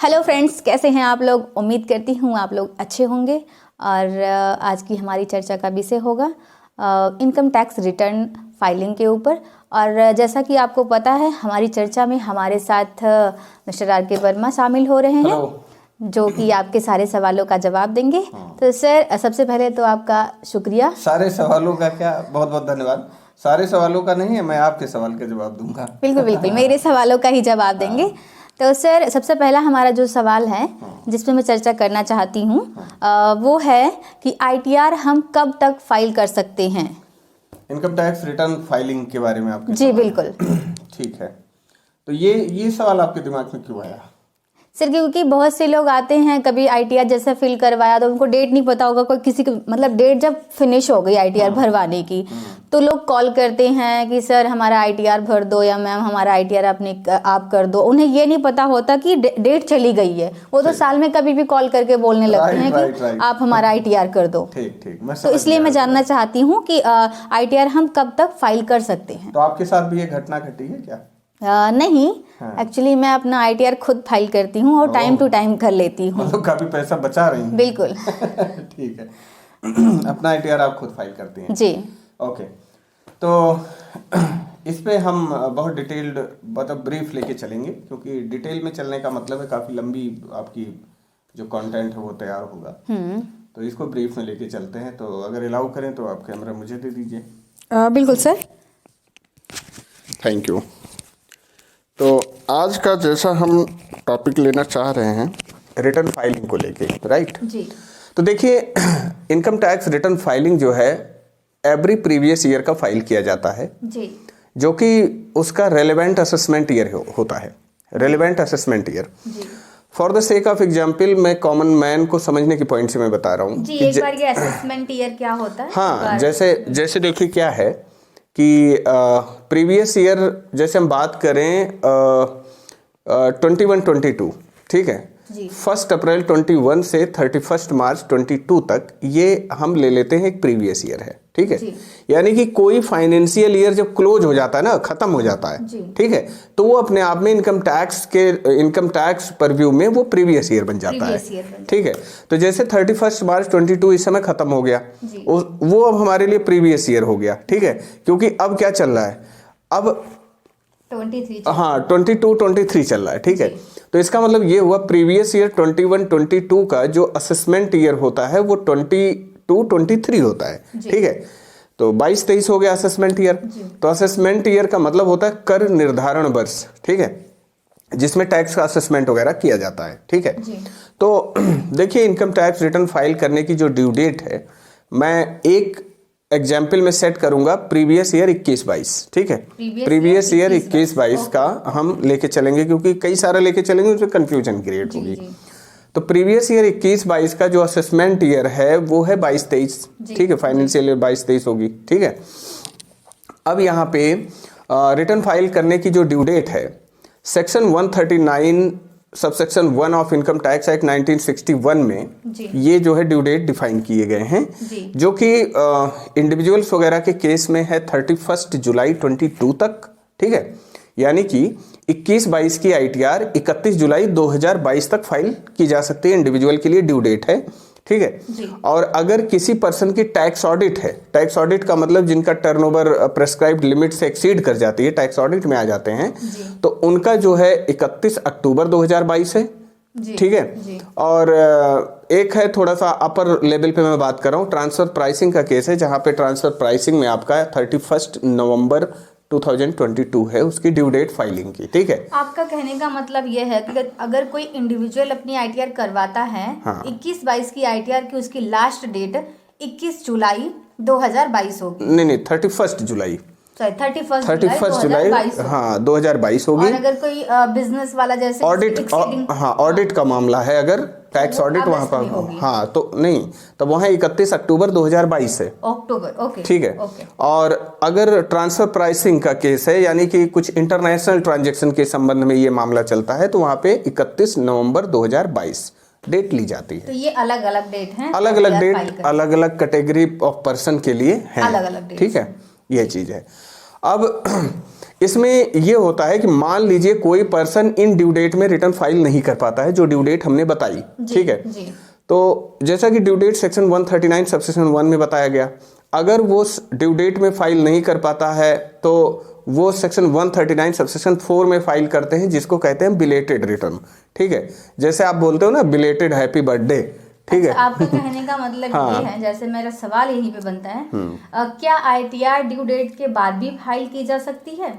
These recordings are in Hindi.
हेलो फ्रेंड्स, कैसे हैं आप लोग। उम्मीद करती हूँ आप लोग अच्छे होंगे। और आज की हमारी चर्चा का विषय होगा इनकम टैक्स रिटर्न फाइलिंग के ऊपर। और जैसा कि आपको पता है, हमारी चर्चा में हमारे साथ मिस्टर आर के वर्मा शामिल हो रहे हैं, जो कि आपके सारे सवालों का जवाब देंगे। तो सर, सबसे पहले तो आपका शुक्रिया। सारे सवालों का क्या, बहुत बहुत धन्यवाद। सारे सवालों का नहीं है, मैं आपके सवाल के जवाब दूंगा। बिल्कुल बिल्कुल, मेरे सवालों का ही जवाब देंगे। तो सर, सबसे पहला हमारा जो सवाल है जिस पे मैं चर्चा करना चाहती हूँ वो है कि ITR हम कब तक फाइल कर सकते हैं। इनकम टैक्स रिटर्न फाइलिंग के बारे में आपके जी बिल्कुल। ठीक है, तो ये सवाल आपके दिमाग में क्यों आया? सर, क्योंकि बहुत से लोग आते हैं, कभी ITR जैसे फिल करवाया तो उनको डेट नहीं पता होगा, कोई किसी को मतलब डेट जब फिनिश हो गई ITR भरवाने की, तो लोग कॉल करते हैं कि सर हमारा ITR भर दो, या मैम हमारा ITR आप कर दो। उन्हें ये नहीं पता होता कि डेट चली गई है। वो तो साल में कभी भी कॉल करके बोलने लगते हैं कि आप हमारा ITR कर दो। ठीक, तो इसलिए मैं जानना चाहती हूँ कि ITR हम कब तक फाइल कर सकते हैं। तो आपके साथ भी ये घटना घटी है क्या? नहीं, एक्चुअली मैं अपना ITR खुद फाइल करती हूँ और टाइम टू टाइम कर लेती हूँ। मतलब काफी पैसा बचा रही हैं। बिल्कुल। ठीक है। अपना ITR आप खुद फाइल करती हैं? जी। ओके, तो इस पे हम बहुत डिटेल्ड मतलब ब्रीफ लेके चलेंगे, क्योंकि डिटेल में चलने का मतलब है काफी लंबी आपकी जो कंटेंट है वो तैयार होगा। तो इसको ब्रीफ में लेके चलते हैं। तो अगर अलाउ करें तो आप कैमरा मुझे दे दीजिए। बिल्कुल सर। Thank you. तो आज का जैसा हम टॉपिक लेना चाह रहे हैं रिटर्न फाइलिंग को लेके, राइट जी। तो देखिए, इनकम टैक्स रिटर्न फाइलिंग जो है एवरी प्रीवियस ईयर का फाइल किया जाता है जी। जो कि उसका रेलेवेंट असेसमेंट ईयर होता है। Relevant assessment year, for the sake of example, मैं कॉमन मैन को समझने के पॉइंट से मैं बता रहा हूँ जी। एक बार ये असेसमेंट ईयर क्या होता है? हाँ, जैसे देखिए क्या है कि प्रीवियस ईयर जैसे हम बात करें 21-22, ठीक है, 1 अप्रैल 21 से 31 मार्च 22 तक ये हम ले लेते हैं एक प्रीवियस ईयर है, ठीक है। यानी कि कोई फाइनेंशियल ईयर जब क्लोज हो जाता है ना, खत्म हो जाता है, ठीक है, तो वो अपने आप में इनकम टैक्स परव्यू में वो प्रीवियस ईयर बन जाता है, ठीक है। तो जैसे 31 मार्च 22 इस समय खत्म हो गया, वो अब हमारे लिए प्रीवियस ईयर हो गया, ठीक है, क्योंकि अब क्या चल रहा है, अब 22-23 चल रहा है, ठीक है। तो इसका मतलब ये हुआ प्रीवियस ईयर 21-22 का जो असेसमेंट ईयर होता है वो 22-23 होता है, ठीक है। तो 22-23 हो गया असेसमेंट ईयर। तो असेसमेंट ईयर का मतलब होता है कर निर्धारण वर्ष, ठीक है, जिसमें टैक्स का असेसमेंट वगैरह किया जाता है, ठीक है। तो देखिए, इनकम टैक्स रिटर्न फाइल करने की जो ड्यू डेट है, मैं एक एग्जाम्पल में सेट करूंगा प्रीवियस ईयर 21-22, ठीक है। प्रीवियस ईयर 21-22 का हम लेके चलेंगे, क्योंकि कई सारे लेके चलेंगे उसमें कंफ्यूजन क्रिएट होगी। तो प्रीवियस ईयर 21-22 का जो असेसमेंट ईयर है वो है 22-23, ठीक है, फाइनेंशियल ईयर 22-23 होगी, ठीक है। अब यहाँ पे रिटर्न फाइल करने की जो ड्यू डेट है, section 139 subsection 1 of income tax act 1961 में ये जो है ड्यू डेट डिफाइन किए गए हैं, जो कि इंडिविजुअल्स वगैरह के केस में है 31 जुलाई 22 तक, ठीक है। यानी कि 21-22 की ITR 31 जुलाई 2022 तक फाइल की जा सकती है, इंडिविजुअल के लिए ड्यू डेट है, ठीक है। और अगर किसी पर्सन की टैक्स ऑडिट है, टैक्स ऑडिट का मतलब जिनका टर्नओवर प्रेस्क्राइब्ड लिमिट से एक्सीड कर जाती है, टैक्स ऑडिट में आ जाते हैं, तो उनका जो है 31 अक्टूबर 2022 है, ठीक है। और एक है थोड़ा सा अपर लेवल पे मैं बात कर रहा हूँ, ट्रांसफर प्राइसिंग का केस है, जहां पे ट्रांसफर प्राइसिंग में आपका 31 नवंबर 2022 है उसकी ड्यू डेट फाइलिंग की, ठीक है। आपका कहने का मतलब ये है कि अगर कोई इंडिविजुअल अपनी ITR करवाता है, 21-22 की ITR की उसकी लास्ट डेट 21 जुलाई 2022 होगी। नहीं, 31 जुलाई, 31 जुलाई हाँ 2022 होगी। और अगर कोई बिजनेस वाला जैसे ऑडिट का मामला है, अगर टैक्स ऑडिट वहां पर, हाँ तो नहीं, तब वहां 31 अक्टूबर 2022 है, अक्टूबर, ओके, ठीक है। और अगर ट्रांसफर प्राइसिंग का केस है, यानी कि कुछ इंटरनेशनल ट्रांजैक्शन के संबंध में ये मामला चलता है, तो वहां पे 31 नवंबर 2022 डेट ली जाती है। तो ये अलग अलग डेट हैं, अलग अलग डेट अलग अलग कैटेगरी ऑफ पर्सन के लिए है, अलग अलग, ठीक है, ये चीज है। अब इसमें ये होता है कि मान लीजिए कोई पर्सन इन ड्यू डेट में रिटर्न फाइल नहीं कर पाता है, जो ड्यू डेट हमने बताई, ठीक है। तो जैसा कि ड्यू डेट सेक्शन 139 सबसेक्शन 1 में बताया गया, अगर वो ड्यू डेट में फाइल नहीं कर पाता है तो वो सेक्शन 139 सबसेक्शन 4 में फाइल करते हैं, जिसको कहते हैं बिलेटेड रिटर्न, ठीक है। जैसे आप बोलते हो ना बिलेटेड हैप्पी बर्थडे, ठीक है। आपका कहने का मतलब हाँ। ये है, जैसे मेरा सवाल यहीं पे बनता है, क्या ITR ड्यू डेट के बाद भी फाइल की जा सकती है?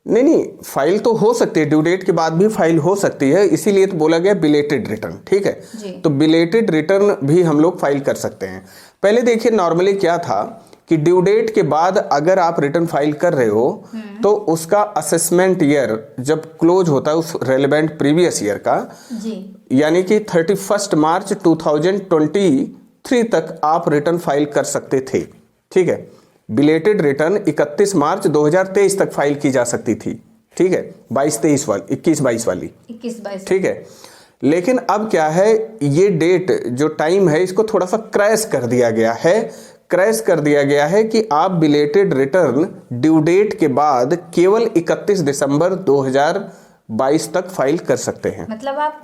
नहीं, फाइल तो हो सकती है, ड्यू डेट के बाद भी फाइल हो सकती है, इसीलिए तो बोला गया बिलेटेड रिटर्न, ठीक है। तो बिलेटेड रिटर्न भी हम लोग फाइल कर सकते हैं। पहले देखिए नॉर्मली क्या था कि ड्यू डेट के बाद अगर आप रिटर्न फाइल कर रहे हो तो उसका असेसमेंट ईयर जब क्लोज होता है उस रेलेवेंट प्रीवियस ईयर का, यानी कि 31 मार्च 2023 तक आप रिटर्न फाइल कर सकते थे, ठीक है। बिलेटेड रिटर्न 31 मार्च 2023 तक फाइल की जा सकती थी, ठीक है। 22-23 वाली, 21-22 वाली, 21-22, ठीक है। लेकिन अब क्या है, ये डेट जो टाइम है इसको थोड़ा सा क्रैश कर दिया गया है। क्रैश कर दिया गया है कि आप बिलेटेड रिटर्न ड्यू डेट के बाद केवल 31 दिसंबर 2022 तक फाइल कर सकते हैं। मतलब आप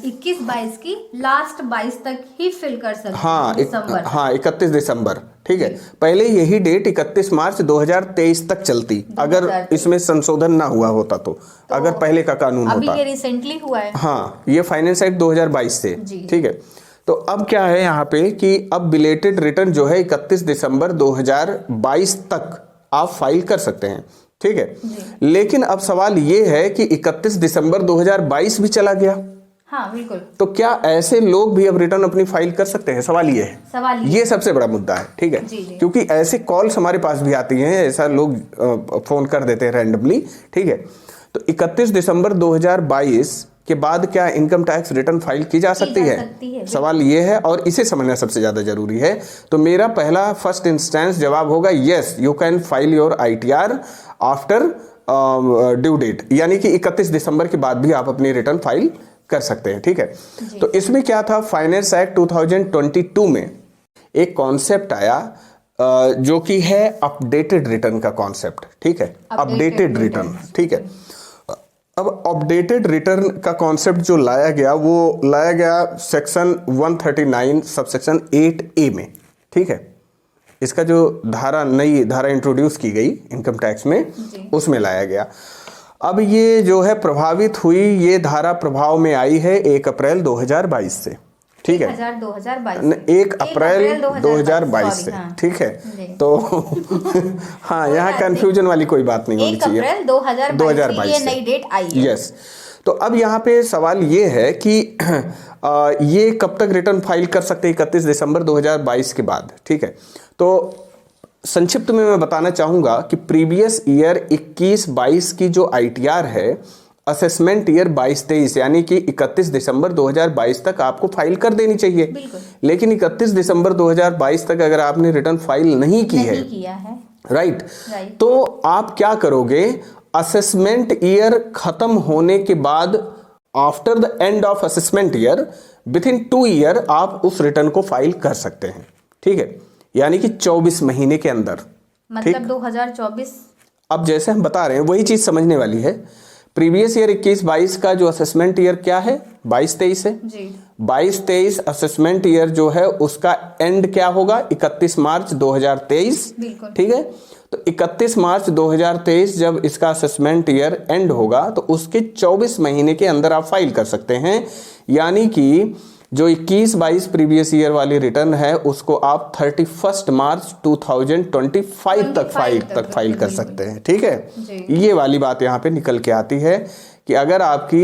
21-22 की लास्ट 22 तक ही फिल कर सकते हैं। हाँ, 31 दिसंबर, ठीक है। पहले यही डेट 31 मार्च 2023 तक चलती, अगर इसमें संशोधन ना हुआ होता तो अगर पहले का कानून अभी होता। ये रिसेंटली हुआ है। हाँ, ये फाइनेंस एक्ट 2022 से, ठीक है। तो अब क्या है यहाँ पे कि अब बिलेटेड रिटर्न जो है 31 दिसंबर 2022 तक आप फाइल कर सकते हैं, ठीक है। लेकिन अब सवाल ये है कि 31 दिसंबर 2022 भी चला गया। हाँ, बिल्कुल। तो क्या ऐसे लोग भी अब रिटर्न अपनी फाइल कर सकते हैं? सवाल ये है, ये सबसे बड़ा मुद्दा है, ठीक है। क्योंकि ऐसे कॉल्स हमारे पास भी आती हैं, ऐसा लोग फोन कर देते हैं रैंडमली, ठीक है। तो 31 दिसंबर 2022 के बाद क्या इनकम टैक्स रिटर्न फाइल की जा सकती है? सवाल ये है, और इसे समझना सबसे ज्यादा जरूरी है। तो मेरा पहला फर्स्ट इंस्टेंस जवाब होगा yes, you can file your ITR after due date, यानी कि 31 दिसंबर के बाद भी आप अपनी रिटर्न फाइल कर सकते हैं, ठीक है। तो इसमें क्या था, फाइनेंस एक्ट 2022 में एक कॉन्सेप्ट आया जो कि है अपडेटेड रिटर्न का कॉन्सेप्ट, ठीक है। अपडेटेड रिटर्न, ठीक है। अब अपडेटेड रिटर्न का कॉन्सेप्ट जो लाया गया वो लाया गया सेक्शन 139 सबसेक्शन 8A में, ठीक है। इसका जो नई धारा इंट्रोड्यूस की गई इनकम टैक्स में, उसमें लाया गया। अब ये जो है प्रभावित हुई, ये धारा प्रभाव में आई है 1 अप्रैल 2022 से, ठीक है। 1 अप्रैल 2022 से, ठीक है। तो हाँ, यहाँ कंफ्यूजन वाली कोई बात नहीं होनी चाहिए। 1 अप्रैल 2022 ये नई डेट आई है। यस। तो अब यहाँ पे सवाल ये है कि ये कब तक रिटर्न फाइल कर सकते हैं? 31 दिसंबर 2022 के बाद, ठीक है। तो संक्षिप्त में मैं बताना चाहूंगा कि प्रीवियस ईयर 21-22 की जो ITR है, असेसमेंट ईयर 22-23 यानी कि 31 दिसंबर 2022 तक आपको फाइल कर देनी चाहिए। लेकिन 31 दिसंबर 2022 तक अगर आपने रिटर्न फाइल नहीं किया है, राइट, तो आप क्या करोगे? असेसमेंट ईयर खत्म होने के बाद, after the end of assessment year, within 2 year आप उस रिटर्न को फाइल कर सकते हैं, ठीक है। यानी कि 24 महीने के अंदर, मतलब 2024। अब जैसे हम बता रहे हैं वही चीज समझने वाली है। प्रीवियस ईयर 21-22 का जो असेसमेंट ईयर क्या है? 22-23 है जी। 22-23 असेसमेंट ईयर जो है उसका एंड क्या होगा? 31 मार्च 2023, ठीक है। तो 31 मार्च 2023 जब इसका असेसमेंट ईयर एंड होगा तो उसके 24 महीने के अंदर आप फाइल कर सकते हैं। यानी कि जो 21-22 प्रीवियस ईयर वाली रिटर्न है उसको आप 31 मार्च 2025 तक फाइल कर सकते हैं, ठीक है। ये वाली बात यहाँ पे निकल के आती है कि अगर आपकी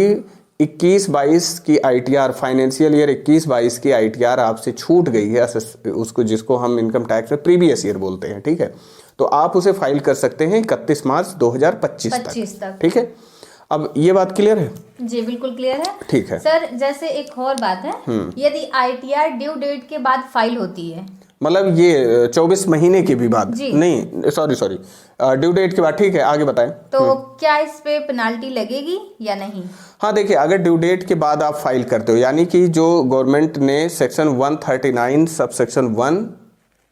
21-22 की ITR, फाइनेंशियल ईयर 21-22 की ITR आपसे छूट गई है, उसको जिसको हम इनकम टैक्स में प्रीवियस ईयर बोलते हैं, ठीक है, तो आप उसे फाइल कर सकते हैं 31 मार्च 2025 तक, ठीक है। अब ये बात क्लियर है? जी बिल्कुल क्लियर है। ठीक है सर, जैसे एक और बात है, यदि ITR ड्यू डेट के बाद फाइल होती है, मतलब ये 24 महीने के भी बाद नहीं, सॉरी ड्यू डेट के बाद, ठीक है, आगे बताएं। तो क्या इस पे पेनाल्टी लगेगी या नहीं? हाँ, देखिए, अगर ड्यू डेट के बाद आप फाइल करते हो, यानी कि जो गवर्नमेंट ने सेक्शन 139 सबसेक्शन 1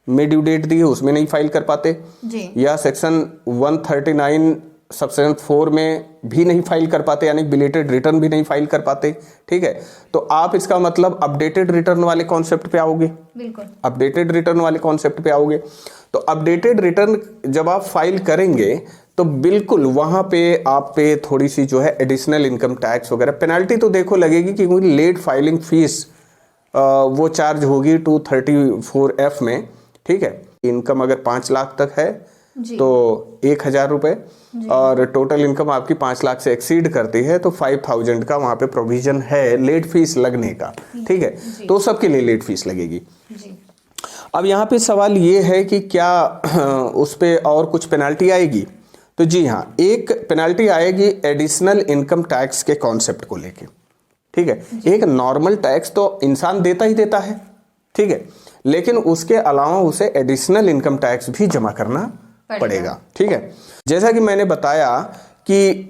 में ड्यू डेट दी है उसमें नहीं फाइल कर पाते जी। या सेक्शन 139 सबसेक्शन 4 में भी नहीं फाइल कर पाते, यानी बिलेटेड रिटर्न भी नहीं फाइल कर पाते, ठीक है। तो आप इसका मतलब अपडेटेड रिटर्न वाले कॉन्सेप्ट पे आओगे, बिल्कुल अपडेटेड रिटर्न वाले कॉन्सेप्ट पे आओगे। तो अपडेटेड रिटर्न जब आप फाइल करेंगे तो बिल्कुल वहां पे आप पे थोड़ी सी जो है एडिशनल इनकम टैक्स वगैरह पेनाल्टी तो देखो लगेगी, क्योंकि लेट फाइलिंग फीस वो चार्ज होगी 234F में, ठीक है। इनकम अगर 5 लाख तक है तो 1,000 रुपये, और टोटल इनकम आपकी 5 लाख से एक्सीड करती है तो 5,000 का वहां पे प्रोविजन है लेट फीस लगने का, ठीक है। तो सबके लिए लेट फीस लगेगी जी। अब यहाँ पे सवाल ये है कि क्या उस पे और कुछ पेनाल्टी आएगी? तो जी हाँ, एक पेनाल्टी आएगी एडिशनल इनकम टैक्स के कॉन्सेप्ट को लेके, ठीक है। एक नॉर्मल टैक्स तो इंसान देता ही देता है, ठीक है, लेकिन उसके अलावा उसे एडिशनल इनकम टैक्स भी जमा करना पड़ेगा, ठीक है। जैसा कि मैंने बताया कि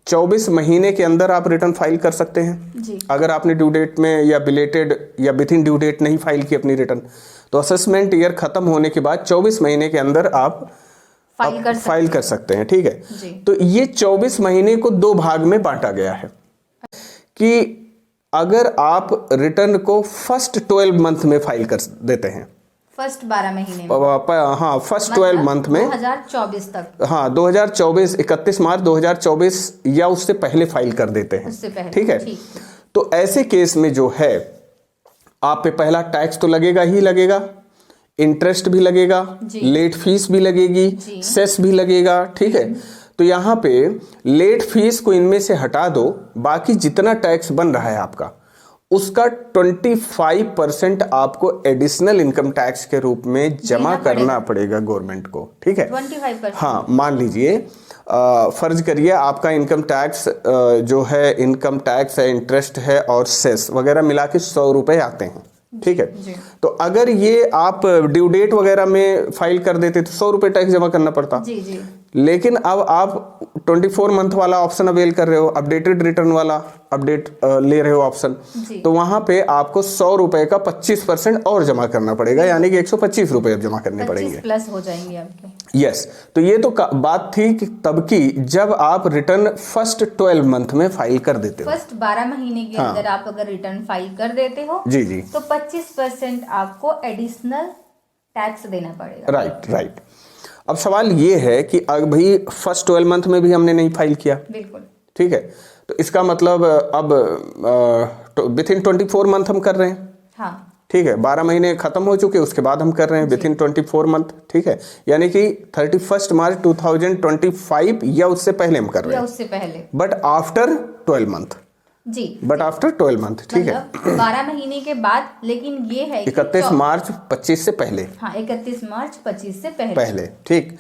24 महीने के अंदर आप रिटर्न फाइल कर सकते हैं जी। अगर आपने ड्यू डेट में या बिलेटेड या विद इन ड्यू डेट नहीं फाइल की अपनी रिटर्न, तो असेसमेंट ईयर खत्म होने के बाद 24 महीने के अंदर आप फाइल कर सकते हैं, ठीक है। तो ये 24 महीने को 2 भाग में बांटा गया है कि अगर आप रिटर्न को फर्स्ट 12 मंथ में फाइल कर देते हैं, फर्स्ट 12 महीने में, हाँ फर्स्ट 12 मंथ में 2024 तक, हाँ 2024 31 मार्च 2024 या उससे पहले फाइल कर देते हैं, उससे पहले, ठीक है। तो ऐसे केस में जो है आप पे पहला टैक्स तो लगेगा ही लगेगा, इंटरेस्ट भी लगेगा, लेट फीस भी लगेगी, सेस भी लगेगा, ठीक है। तो यहाँ पे लेट फीस को इनमें से हटा दो, बाकी जितना टैक्स बन रहा है आपका उसका 25% आपको एडिशनल इनकम टैक्स के रूप में जमा करना पड़ेगा गवर्नमेंट को, ठीक है। 25%? हाँ, मान लीजिए फर्ज करिए आपका इनकम टैक्स जो है, इनकम टैक्स है, इंटरेस्ट है और सेस वगैरह मिला के 100 रुपए आते हैं, ठीक है। तो अगर ये आप ड्यू डेट वगैरह में फाइल कर देते तो 100 रुपए टैक्स जमा करना पड़ता, जी। लेकिन अब आप 24 मंथ वाला ऑप्शन अवेल कर रहे हो, अपडेटेड रिटर्न वाला अपडेट ले रहे हो ऑप्शन, तो वहां पे आपको 100 रुपए का 25% और जमा करना पड़ेगा, यानी कि 125 रुपए अब जमा करने पड़ेंगे, प्लस हो जाएंगे आपके। यस। तो ये तो बात थी कि तब की जब आप रिटर्न फर्स्ट 12 मंथ में फाइल कर देते हो, फर्स्ट 12 महीने के अंदर आप अगर रिटर्न फाइल कर देते हो, जी, तो 25% आपको एडिशनल टैक्स देना पड़ेगा, राइट। अब सवाल ये है कि अभी फर्स्ट 12 मंथ में भी हमने नहीं फाइल किया, बिल्कुल, ठीक है। तो इसका मतलब अब विद इन 24 मंथ हम कर रहे हैं, हाँ, ठीक है। 12 महीने खत्म हो चुके, उसके बाद हम कर रहे हैं विद इन 24 मंथ, ठीक है। यानी कि 31 मार्च 2025 या उससे पहले हम कर रहे हैं, उससे पहले, बट आफ्टर 12 मंथ, जी, बट आफ्टर 12 मंथ, ठीक है, 12 महीने के बाद। लेकिन ये है 31 मार्च 25 से पहले, हाँ 31 मार्च 25 से पहले, ठीक।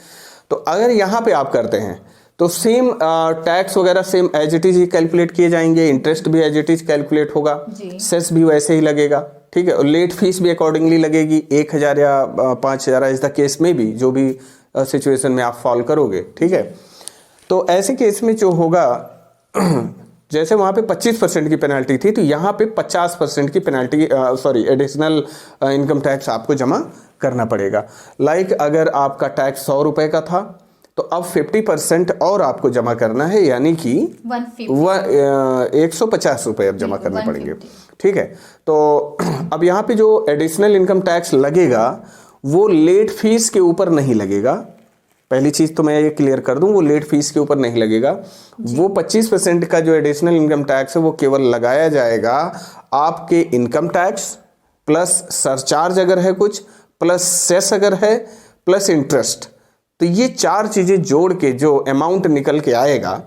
तो अगर यहाँ पे आप करते हैं तो सेम टैक्स वगैरह सेम एज इट इज ही कैलकुलेट किए जाएंगे, इंटरेस्ट भी एज इट इज कैलकुलेट होगा, सेस भी वैसे ही लगेगा, ठीक है। और लेट फीस भी अकॉर्डिंगली लगेगी, 1,000 या 5,000 इस द केस में भी, जो भी सिचुएशन में आप फॉलो करोगे, ठीक है। तो ऐसे केस में जो होगा, जैसे वहां पे 25% की पेनल्टी थी, तो यहाँ पे 50% की पेनल्टी एडिशनल इनकम टैक्स आपको जमा करना पड़ेगा। लाइक अगर आपका टैक्स 100 रुपए का था तो अब 50% और आपको जमा करना है, यानी कि 150 रुपए अब जमा करने पड़ेंगे, ठीक है। तो अब यहाँ पे जो एडिशनल इनकम टैक्स लगेगा वो लेट फीस के ऊपर नहीं लगेगा, पहली चीज तो मैं ये क्लियर कर दूं, वो लेट फीस के ऊपर नहीं लगेगा। वो 25% का जो एडिशनल इनकम टैक्स है वो केवल लगाया जाएगा आपके इनकम टैक्स प्लस सरचार्ज अगर है कुछ, प्लस सेस अगर है, प्लस इंटरेस्ट। तो ये 4 चीजें जोड़ के जो अमाउंट निकल के आएगा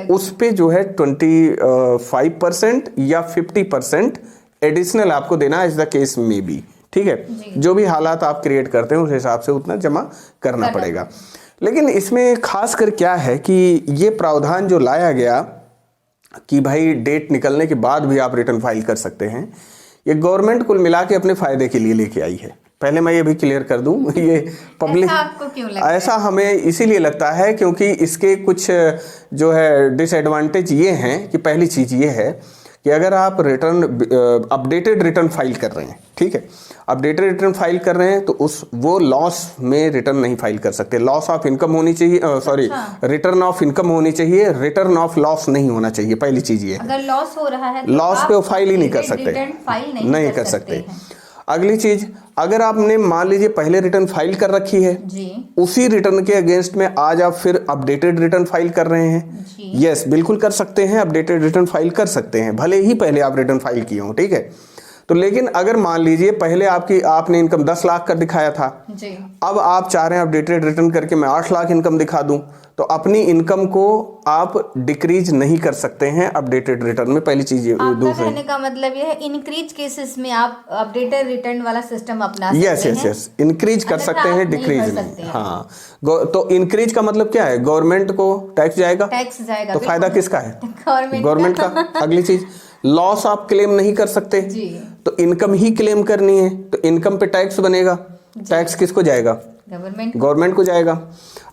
उस पे जो है 25% या 50% एडिशनल आपको देना इज द केस में बी, ठीक है। जो भी हालात आप क्रिएट करते हैं उस हिसाब से उतना जमा करना पड़ेगा। लेकिन इसमें खास कर क्या है कि ये प्रावधान जो लाया गया कि भाई डेट निकलने के बाद भी आप रिटर्न फाइल कर सकते हैं, ये गवर्नमेंट कुल मिला के अपने फायदे के लिए लेके आई है। पहले मैं ये भी क्लियर कर दूं, ये पब्लिक ऐसा आपको क्यों लगता है? ऐसा हमें इसीलिए लगता है क्योंकि इसके कुछ जो है डिसएडवांटेज ये हैं कि पहली चीज ये है कि अगर आप रिटर्न अपडेटेड रिटर्न फाइल कर रहे हैं, ठीक है, अपडेटेड रिटर्न फाइल कर रहे हैं, तो वो लॉस में रिटर्न नहीं फाइल कर सकते। लॉस ऑफ इनकम होनी चाहिए, सॉरी, रिटर्न ऑफ इनकम होनी चाहिए, रिटर्न ऑफ लॉस नहीं होना चाहिए। पहली चीज ये, अगर लॉस हो रहा है लॉस पे वो फाइल ही नहीं कर सकते, नहीं कर सकते। अगली चीज, अगर आपने मान लीजिए पहले रिटर्न फाइल कर रखी है जी, उसी रिटर्न के अगेंस्ट में आज आप फिर अपडेटेड रिटर्न फाइल कर रहे हैं, यस बिल्कुल कर सकते हैं, अपडेटेड रिटर्न फाइल कर सकते हैं, भले ही पहले आप रिटर्न फाइल किए हो, ठीक है। तो लेकिन अगर मान लीजिए पहले आपने इनकम 10 लाख का दिखाया था जी, अब आप चाह रहे हैं अपडेटेड रिटर्न करके मैं 8 लाख इनकम दिखा दूं, तो अपनी इनकम को आप डिक्रीज नहीं कर सकते हैं अपडेटेड रिटर्न में। पहली चीज, आपका कहने का मतलब ये है इंक्रीज केसेस में आप अपडेटेड रिटर्न वाला सिस्टम अपना सकते हैं। यस, इंक्रीज कर सकते हैं, डिक्रीज नहीं। हाँ, तो इंक्रीज का मतलब क्या है, गवर्नमेंट को टैक्स जाएगा, तो फायदा किसका है, गवर्नमेंट का। अगली चीज, लॉस आप क्लेम नहीं कर सकते जी, तो इनकम ही क्लेम करनी है, तो इनकम पे टैक्स बनेगा, टैक्स किसको जाएगा, गवर्नमेंट को जाएगा।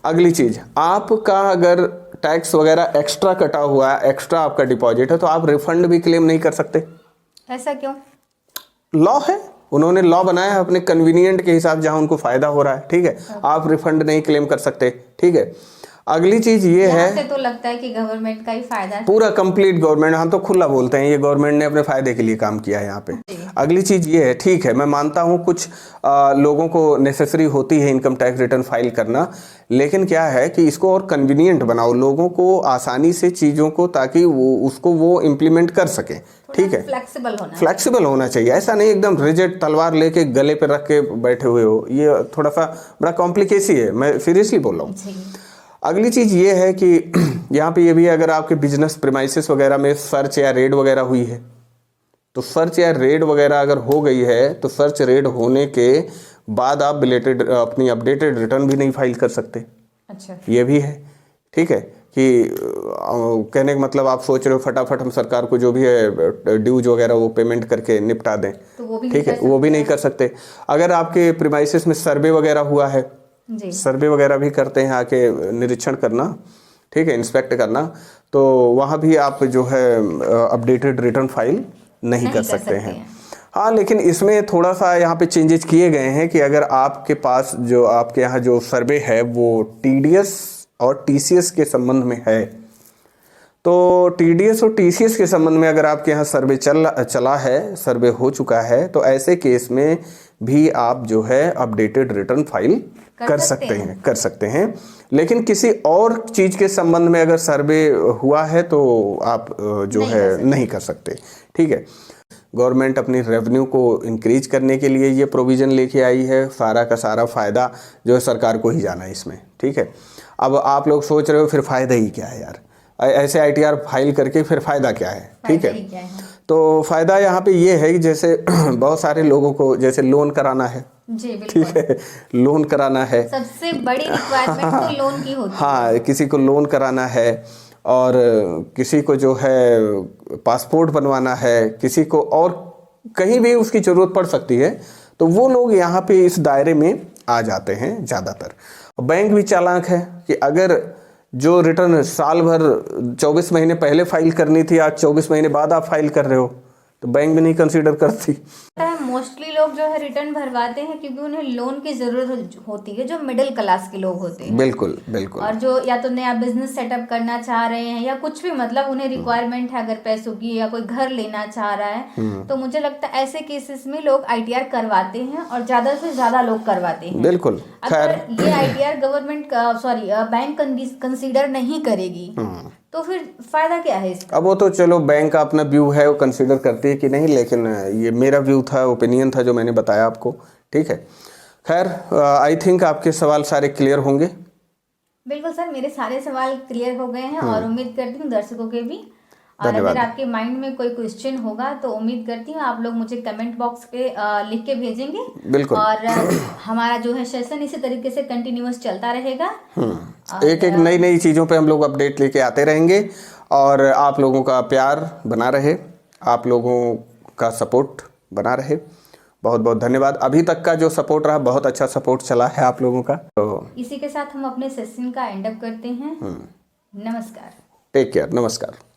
अगली चीज, आपका अगर टैक्स वगैरह एक्स्ट्रा कटा हुआ है, एक्स्ट्रा आपका डिपॉजिट है, तो आप रिफंड भी क्लेम नहीं कर सकते। ऐसा क्यों? लॉ है, उन्होंने लॉ बनाया है अपने कन्वीनियंट के हिसाब, जहां उनको फायदा हो रहा है, ठीक है, आप रिफंड नहीं क्लेम कर सकते, ठीक है। अगली चीज ये है, तो लगता है कि गवर्नमेंट का ही फायदा है, पूरा कंप्लीट गवर्नमेंट, हम तो खुला बोलते हैं ये गवर्नमेंट ने अपने फायदे के लिए काम किया है यहाँ पे। अगली चीज ये है, ठीक है, मैं मानता हूँ कुछ लोगों को नेसेसरी होती है इनकम टैक्स रिटर्न फाइल करना, लेकिन क्या है कि इसको और कन्वीनियंट बनाओ लोगों को आसानी से चीजों को, ताकि वो इम्प्लीमेंट कर सके, ठीक है, फ्लेक्सिबल होना चाहिए। ऐसा नहीं एकदम रिजिड तलवार लेके गले पे रख के बैठे हुए हो, ये थोड़ा सा बड़ा कॉम्प्लिकेसी है, मैं सीरियसली बोल रहा हूँ। अगली चीज ये है कि यहाँ पे ये भी, अगर आपके बिजनेस प्रीमाइसेस वगैरह में सर्च या रेड वगैरह हुई है, तो सर्च या रेड वगैरह अगर हो गई है, तो सर्च रेड होने के बाद आप अपनी अपडेटेड रिटर्न भी नहीं फाइल कर सकते। अच्छा, ये भी है, ठीक है, कि कहने का मतलब आप सोच रहे हो फटाफट हम सरकार को जो भी है ड्यूज वगैरह वो पेमेंट करके निपटा दें, तो ठीक है, वो भी नहीं कर सकते। अगर आपके प्रीमाइसेस में सर्वे वगैरह हुआ है, सर्वे वगैरह भी करते हैं, आके निरीक्षण करना, ठीक है, इंस्पेक्ट करना, तो वहाँ भी आप जो है अपडेटेड रिटर्न फाइल नहीं कर सकते हैं। हाँ, लेकिन इसमें थोड़ा सा यहाँ पे चेंजेस किए गए हैं कि अगर आपके पास जो आपके यहाँ जो सर्वे है वो TDS और TCS के संबंध में है, तो TDS और TCS के संबंध में अगर आपके यहाँ सर्वे चला है, सर्वे हो चुका है, तो ऐसे केस में भी आप जो है अपडेटेड रिटर्न फाइल कर सकते हैं। लेकिन किसी और चीज के संबंध में अगर सर्वे हुआ है तो आप जो है नहीं कर सकते, ठीक है। गवर्नमेंट अपनी रेवेन्यू को इंक्रीज करने के लिए ये प्रोविजन लेके आई है, सारा का सारा फायदा जो है सरकार को ही जाना है इसमें, ठीक है। अब आप लोग सोच रहे हो फिर फायदा ही क्या है यार, ऐसे ITR फाइल करके फिर फायदा क्या है, ठीक है। तो फायदा यहाँ पे ये है कि जैसे बहुत सारे लोगों को जैसे लोन कराना है, ठीक है, लोन कराना है, सबसे बड़ी रिक्वायरमेंट तो लोन की होती है। हाँ, किसी को लोन कराना है, और किसी को जो है पासपोर्ट बनवाना है, किसी को और कहीं भी उसकी जरूरत पड़ सकती है, तो वो लोग यहाँ पे इस दायरे में आ जाते हैं ज़्यादातर। बैंक भी चालाक है कि अगर जो रिटर्न साल भर 24 महीने पहले फाइल करनी थी, आज 24 महीने बाद आप फाइल कर रहे हो, तो बैंक भी नहीं कंसीडर करती। मोस्टली लोग जो है रिटर्न भरवाते हैं क्योंकि उन्हें लोन की जरूरत होती है, जो मिडिल क्लास के लोग होते हैं। बिल्कुल, और जो या तो नया बिजनेस सेटअप करना चाह रहे हैं या कुछ भी, मतलब उन्हें रिक्वायरमेंट है अगर पैसों की, या कोई घर लेना चाह रहा है, तो मुझे लगता है ऐसे केसेस में लोग ITR करवाते हैं, और ज्यादा से ज्यादा लोग करवाते हैं। बिल्कुल, अगर ये ITR गवर्नमेंट बैंक कंसीडर नहीं करेगी तो फिर फायदा क्या है इसका? अब वो तो चलो बैंक का अपना व्यू है, वो कंसीडर करती है कि नहीं, लेकिन ये मेरा व्यू था, ओपिनियन था जो मैंने बताया आपको, ठीक है। खैर, आई थिंक आपके सवाल सारे क्लियर होंगे। बिल्कुल सर, मेरे सारे सवाल क्लियर हो गए हैं, और उम्मीद करती हूँ दर्शकों के भी। और अगर आपके माइंड में कोई क्वेश्चन होगा तो उम्मीद करती हूँ आप लोग मुझे कमेंट बॉक्स पे लिख के भेजेंगे। बिल्कुल। और हमारा जो है सेशन इसी तरीके से कंटिन्यूअस चलता रहेगा। एक नई चीज़ों पे हम लोग अपडेट लेके आते रहेंगे, और आप लोगों का प्यार बना रहे, आप लोगों का सपोर्ट बना रहे। बहुत बहुत धन्यवाद। अभी तक का जो सपोर्ट रहा, बहुत अच्छा सपोर्ट चला है आप लोगों का। तो इसी के साथ हम अपने सेशन का एंड अप करते हैं। नमस्कार। Take care. नमस्कार।